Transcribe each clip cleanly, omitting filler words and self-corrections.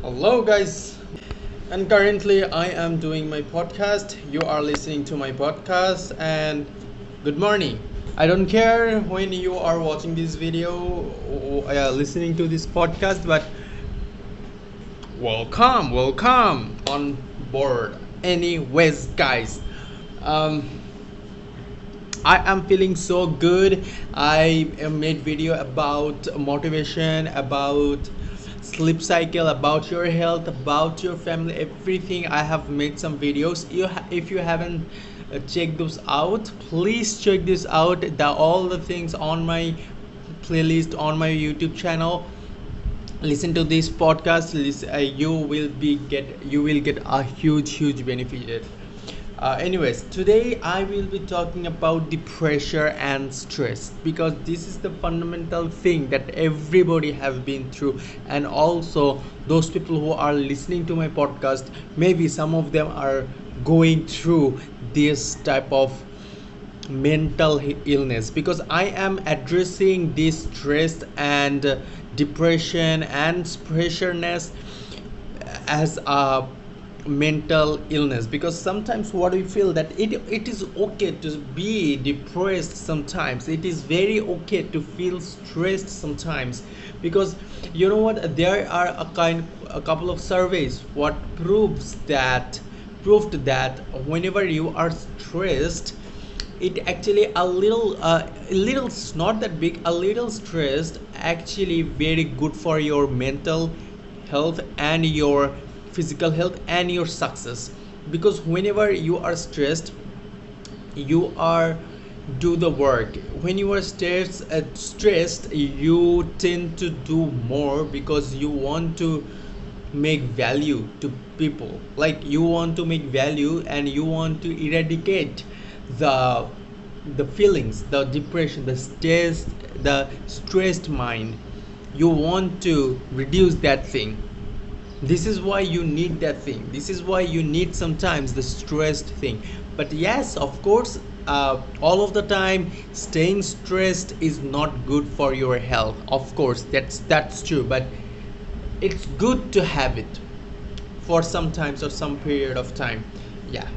Hello, guys, and currently I am doing my podcast. You are listening to my podcast, and good morning. I don't care when you are watching this video or listening to this podcast, but welcome on board. Anyways, guys, um, I am feeling so good. I made video about motivation, about sleep cycle, about your health, about your family, everything. I have made some videos. If you haven't checked those out, please check this out. All the things on my playlist on my YouTube channel. Listen to this podcast. You will get a huge benefit. Anyways, today I will be talking about the pressure and stress because this is the fundamental thing that everybody have been through, and also those people who are listening to my podcast, maybe some of them are going through this type of mental illness, because I am addressing this stress and depression and pressureness as a mental illness, because sometimes what we feel that it is okay to be depressed, sometimes it is very okay to feel stressed sometimes, because you know what, there are a couple of surveys what proved that whenever you are stressed, it actually a little not that big, a little stressed actually very good for your mental health and your physical health and your success, because whenever you are stressed, you are do the work. When you are stressed, you tend to do more because you want to make value to people, like you want to make value and you want to eradicate the the feelings, the depression, the stressed mind. You want to reduce that thing. This is why you need that thing. This is why you need sometimes the stressed thing. But yes, of course, all of the time staying stressed is not good for your health. Of course, that's true, but it's good to have it for some times or some period of time. Yeah.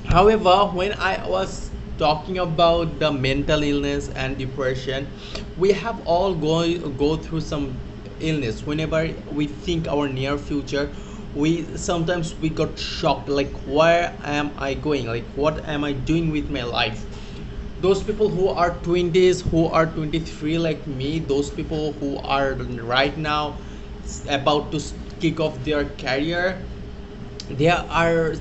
However, when I was talking about the mental illness and depression, we have all go through some illness. Whenever we think our near future, we got shocked, like where am I going, like what am I doing with my life. Those people who are 20s, who are 23 like me, those people who are right now about to kick off their career, they are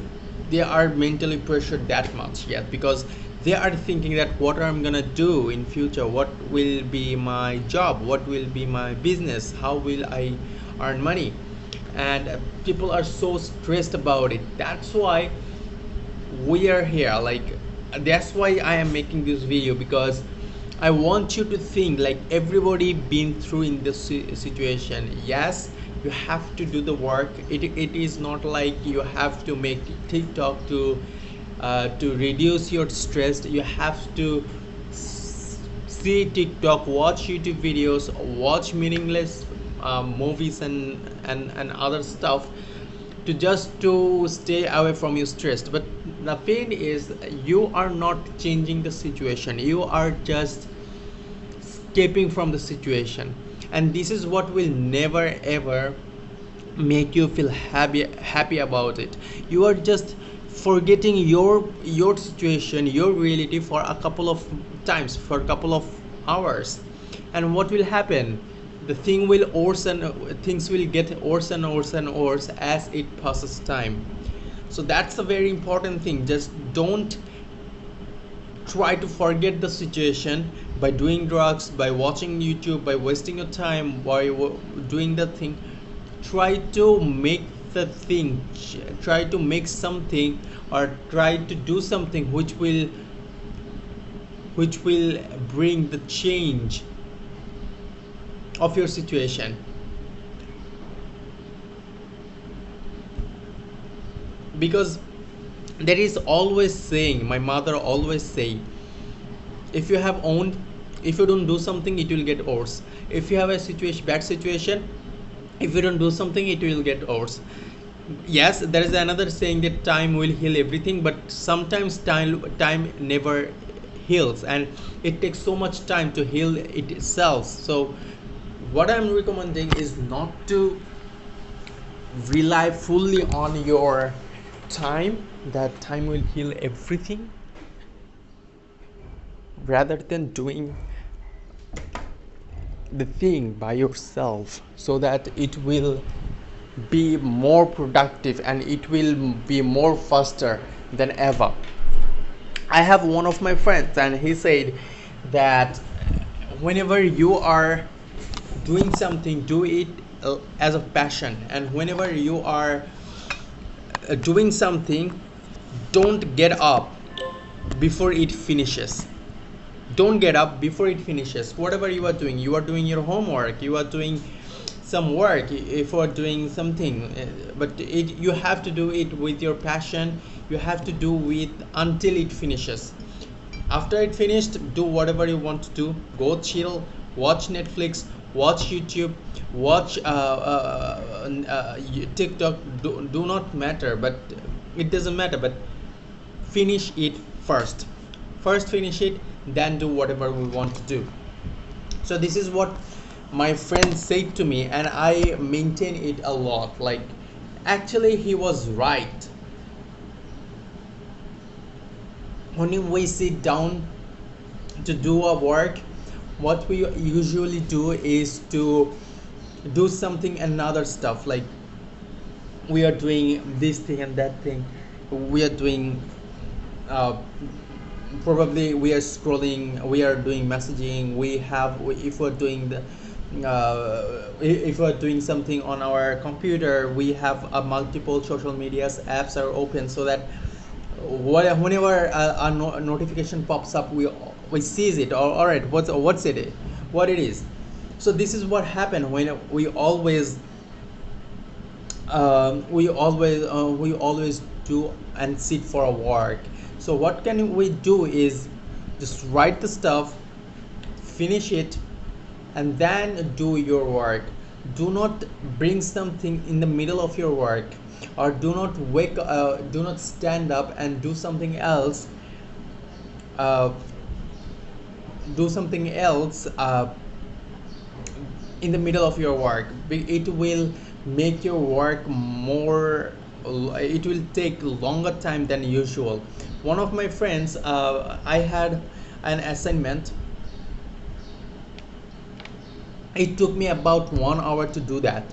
they are mentally pressured that much yet, because they are thinking that what I'm gonna do in future, what will be my job, what will be my business, how will I earn money. And people are so stressed about it. That's why we are here, like that's why I am making this video, because I want you to think like everybody been through in this situation. Yes, you have to do the work. It is not like you have to make TikTok to reduce your stress. You have to see TikTok, watch YouTube videos, watch meaningless movies and other stuff to just to stay away from your stress. But the pain is you are not changing the situation. You are just escaping from the situation, and this is what will never ever make you feel happy about it. You are just forgetting your situation, your reality for a couple of times, for a couple of hours. And what will happen, the thing will worsen, things will get worse as it passes time. So that's a very important thing. Just don't try to forget the situation by doing drugs, by watching YouTube, by wasting your time, by doing the thing. Try to make the thing, try to make something, or try to do something which will bring the change of your situation. Because there is always saying, my mother always say, if you have owned, if you don't do something, it will get worse. if you have a situation, bad situation, if you don't do something, it will get worse. Yes, there is another saying that time will heal everything, but sometimes time never heals, and it takes so much time to heal it itself. So what I'm recommending is not to rely fully on your time, that time will heal everything, rather than doing the thing by yourself, so that it will be more productive and it will be more faster than ever. I have one of my friends, and he said that whenever you are doing something, do it as a passion, and whenever you are doing something, don't get up before it finishes. Don't get up before it finishes. Whatever you are doing your homework, you are doing some work, if you are doing something, but you have to do it with your passion. You have to do it until it finishes. After it finished, do whatever you want to do. Go chill, watch Netflix, watch YouTube, watch TikTok. Do not matter, but it doesn't matter, but finish it first. First finish it, then do whatever we want to do. So this is what my friend said to me, and I maintain it a lot. Like, actually he was right. When we sit down to do our work, what we usually do is to do something another stuff, like we are doing this thing and that thing. We are doing uh, probably we are scrolling, we are doing messaging, if we're doing the if we're doing something on our computer, we have multiple social medias apps are open, so that whenever a notification pops up, we sees it. All right, what's it, what it is. So this is what happened when we always do and sit for a work. So what can we do is just write the stuff, finish it, and then do your work. Do not bring something in the middle of your work, or do not stand up and do something else. uh, do something else in the middle of your work. It will make your work more, it will take longer time than usual. One of my friends, I had an assignment. It took me about 1 hour to do that,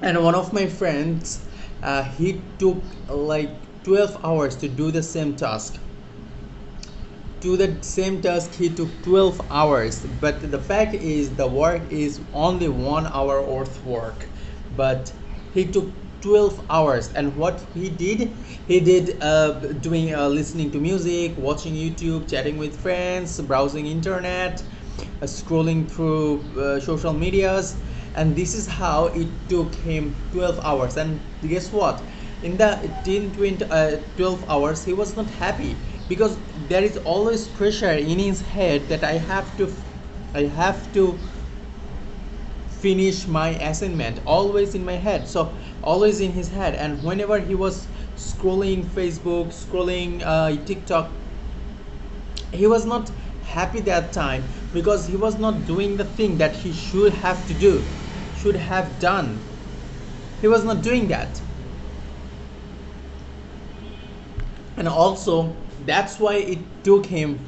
and one of my friends, he took like 12 hours to do the same task. To the same task he took 12 hours, but the fact is the work is only 1 hour worth work, but he took 12 hours. And what he did doing listening to music, watching YouTube, chatting with friends, browsing internet, scrolling through social medias. And this is how it took him 12 hours. And guess what, in the 10 20 12 hours he was not happy, because there is always pressure in his head that I have to finish my assignment, always in my head. So always in his head, and whenever he was scrolling Facebook, scrolling TikTok, he was not happy that time, because he was not doing the thing that he should have to do, should have done. He was not doing that. And also, that's why it took him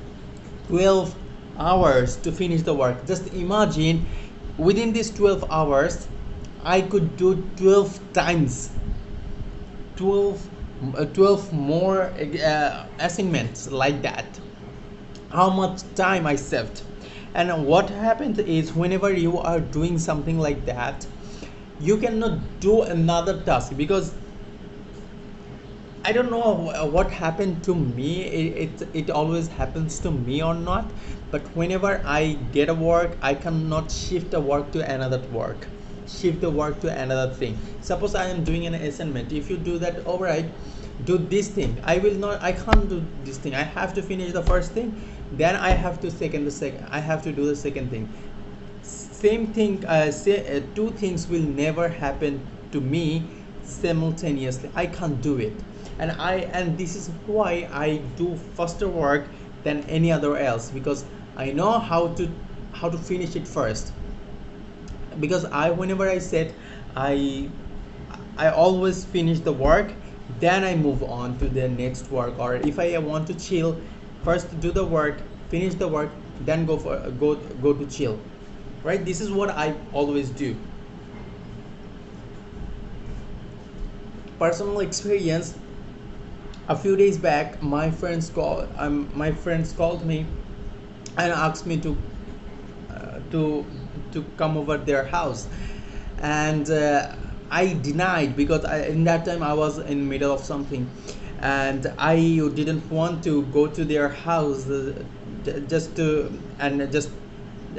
12 hours to finish the work. Just imagine, within these 12 hours I could do 12 times 12 12 more assignments like that. How much time I saved. And what happens is, whenever you are doing something like that, you cannot do another task, because I don't know what happened to me. It always happens to me or not. But whenever I get a work, I cannot shift a work to another work, shift the work to another thing. Suppose I am doing an assignment. If you do that, all right, do this thing. I will not. I can't do this thing. I have to finish the first thing. Then I have to do the second thing. same thing, two things will never happen to me simultaneously. I can't do it. And this is why I do faster work than any other else, because I know how to finish it first. Because I whenever I said I I always finish the work, then I move on to the next work. Or if I want to chill, first do the work, finish the work, then go to chill. Right? This is what I always do. Personal experience. A few days back, my friends called me and asked me uh, to to come over their house, and I denied because in that time I was in middle of something, and I didn't want to go to their house, just to and just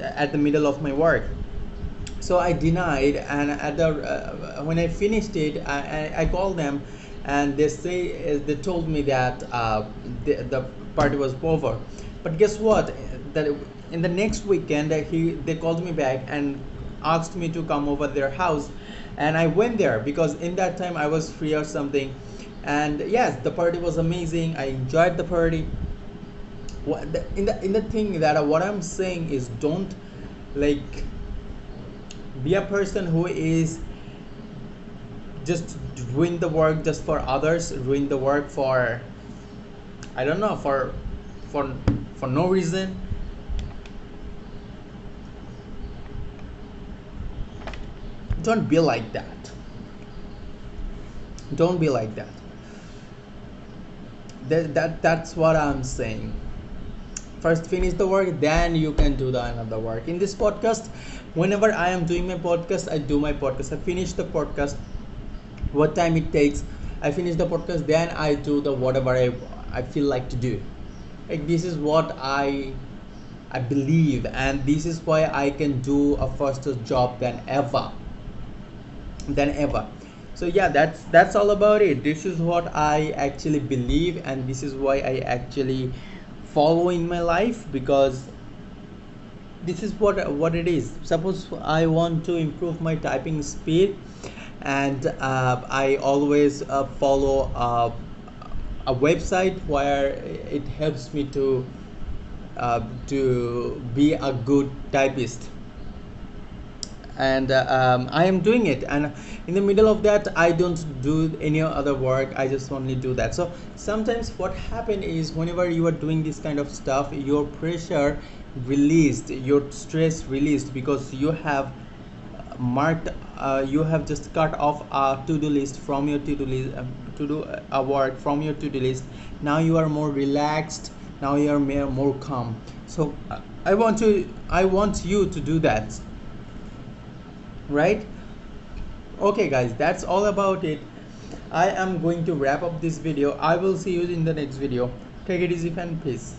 at the middle of my work. So I denied, and when I finished it, I called them, and they told me that the party was over. But guess what? That in the next weekend, they called me back and asked me to come over their house, and I went there because in that time I was free or something. And yes, the party was amazing. I enjoyed the party. In the thing that what I'm saying is, don't like be a person who is just doing the work just for others, doing the work for, I don't know, for for no reason. Don't be like that. Don't be like that. That's what I'm saying. First finish the work, then you can do the another work. In this podcast, whenever I am doing my podcast, I do my podcast, I finish the podcast, what time it takes, I finish the podcast, then I do the whatever I feel like to do. Like, this is what I believe, and this is why I can do a faster job than ever. So yeah, that's all about it. This is what I actually believe, and this is why I actually follow in my life, because this is what it is. Suppose I want to improve my typing speed, and I always follow a website where it helps me to be a good typist, and I am doing it, and in the middle of that I don't do any other work, I just only do that. So sometimes what happen is, whenever you are doing this kind of stuff, your pressure released, your stress released, because you have marked you have just cut off a to-do list from your to-do list, to do a work from your to-do list. Now you are more relaxed, now you are more calm. So I want you to do that, right? Okay guys, that's all about it. I am going to wrap up this video. I will see you in the next video. Take it easy, fan. Peace.